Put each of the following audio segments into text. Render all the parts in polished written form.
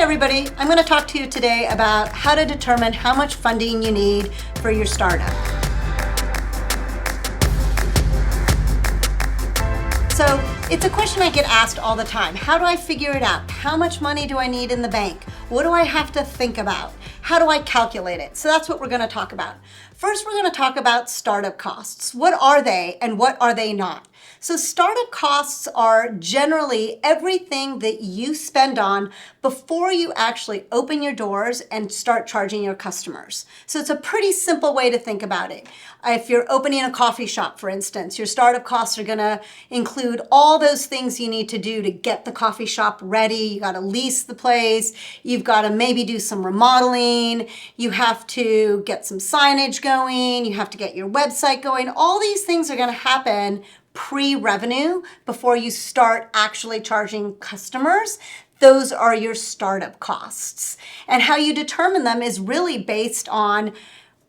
everybody, I'm going to talk to you today about how to determine how much funding you need for your startup. So it's a question I get asked all the time. How do I figure it out? How much money do I need in the bank? What do I have to think about? How do I calculate it? So that's what we're going to talk about. First, we're going to talk about startup costs. What are they and what are they not? So startup costs are generally everything that you spend on before you actually open your doors and start charging your customers. So it's a pretty simple way to think about it. If you're opening a coffee shop, for instance, your startup costs are going to include all those things you need to do to get the coffee shop ready. You got to lease the place. You've got to maybe do some remodeling. You have to get some signage going. You have to get your website going. All these things are going to happen pre-revenue before you start actually charging customers. Those are your startup costs. And how you determine them is really based on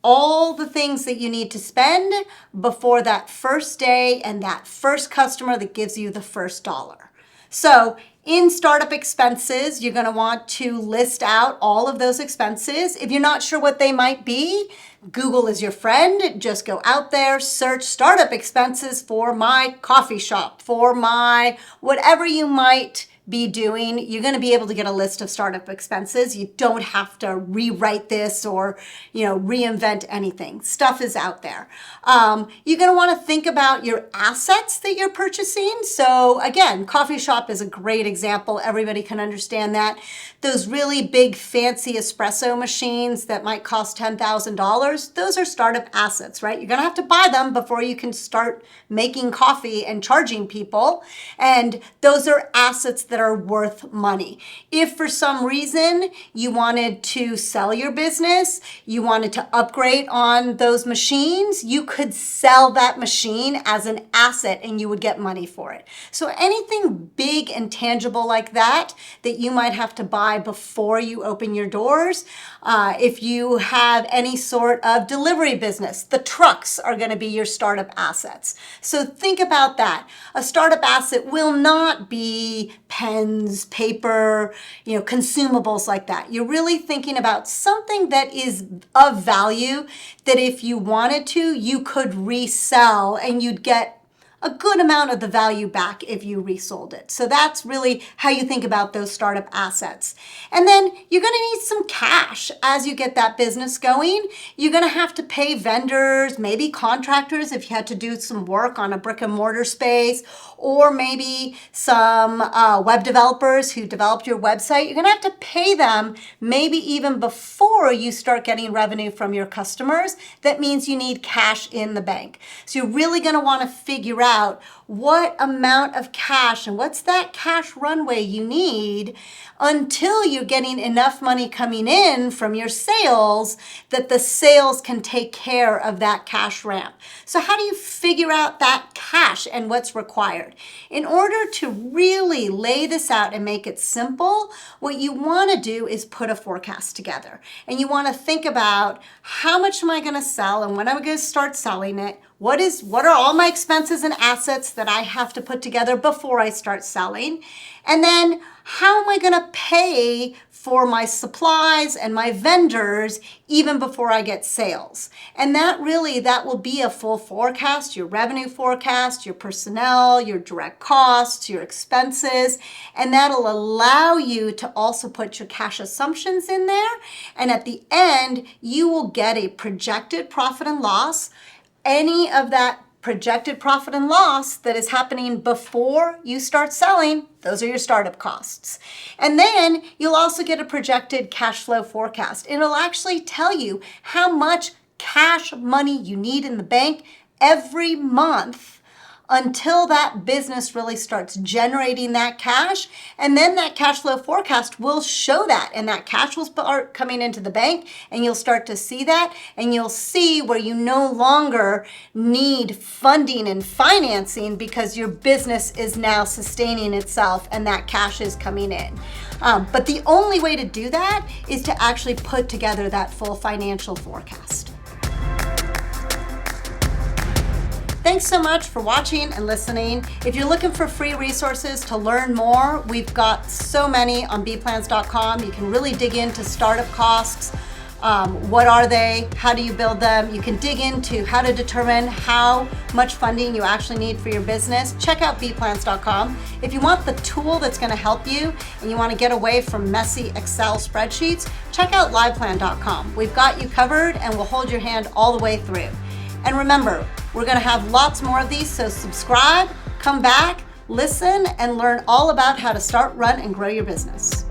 all the things that you need to spend before that first day and that first customer that gives you the first dollar. So in startup expenses, you're going to want to list out all of those expenses. If you're not sure what they might be, Google is your friend. Just go out there, search startup expenses for my coffee shop, for my whatever you might be doing. You're going to be able to get a list of startup expenses. You don't have to rewrite this or, reinvent anything. Stuff is out there. You're going to want to think about your assets that you're purchasing. So again, coffee shop is a great example. Everybody can understand that. Those really big fancy espresso machines that might cost $10,000, those are startup assets, right? You're going to have to buy them before you can start making coffee and charging people. And those are assets that are worth money. If for some reason you wanted to sell your business, you wanted to upgrade on those machines, you could sell that machine as an asset and you would get money for it. So anything big and tangible like that you might have to buy before you open your doors. If you have any sort of delivery business, the trucks are going to be your startup assets. So think about that. A startup asset will not be pens, paper, consumables like that. You're really thinking about something that is of value that if you wanted to, you could resell and you'd get a good amount of the value back if you resold it. So that's really how you think about those startup assets. And then you're going to need some cash as you get that business going. You're going to have to pay vendors, maybe contractors if you had to do some work on a brick and mortar space, or maybe some web developers who developed your website. You're going to have to pay them maybe even before you start getting revenue from your customers. That means you need cash in the bank. So you're really going to want to figure out what amount of cash and what's that cash runway you need until you're getting enough money coming in from your sales that the sales can take care of that cash ramp. So how do you figure out that cash and what's required? In order to really lay this out and make it simple, what you want to do is put a forecast together. And you want to think about how much am I going to sell and when am I going to start selling it? What are all my expenses and assets that I have to put together before I start selling? And then how am I going to pay for my supplies and my vendors even before I get sales? And that will be a full forecast, your revenue forecast, your personnel, your direct costs, your expenses, and that'll allow you to also put your cash assumptions in there. And at the end, you will get a projected profit and loss. Any of that projected profit and loss that is happening before you start selling, those are your startup costs. And then you'll also get a projected cash flow forecast. It'll actually tell you how much cash money you need in the bank every month until that business really starts generating that cash. And then that cash flow forecast will show that, and that cash will start coming into the bank, and you'll start to see that, and you'll see where you no longer need funding and financing because your business is now sustaining itself and that cash is coming in. But the only way to do that is to actually put together that full financial forecast. Thanks so much for watching and listening. If you're looking for free resources to learn more, we've got so many on bplans.com. You can really dig into startup costs. What are they? How do you build them? You can dig into how to determine how much funding you actually need for your business. Check out bplans.com. If you want the tool that's going to help you and you want to get away from messy Excel spreadsheets, check out liveplan.com. We've got you covered and we'll hold your hand all the way through. And remember, we're going to have lots more of these, so subscribe, come back, listen, and learn all about how to start, run, and grow your business.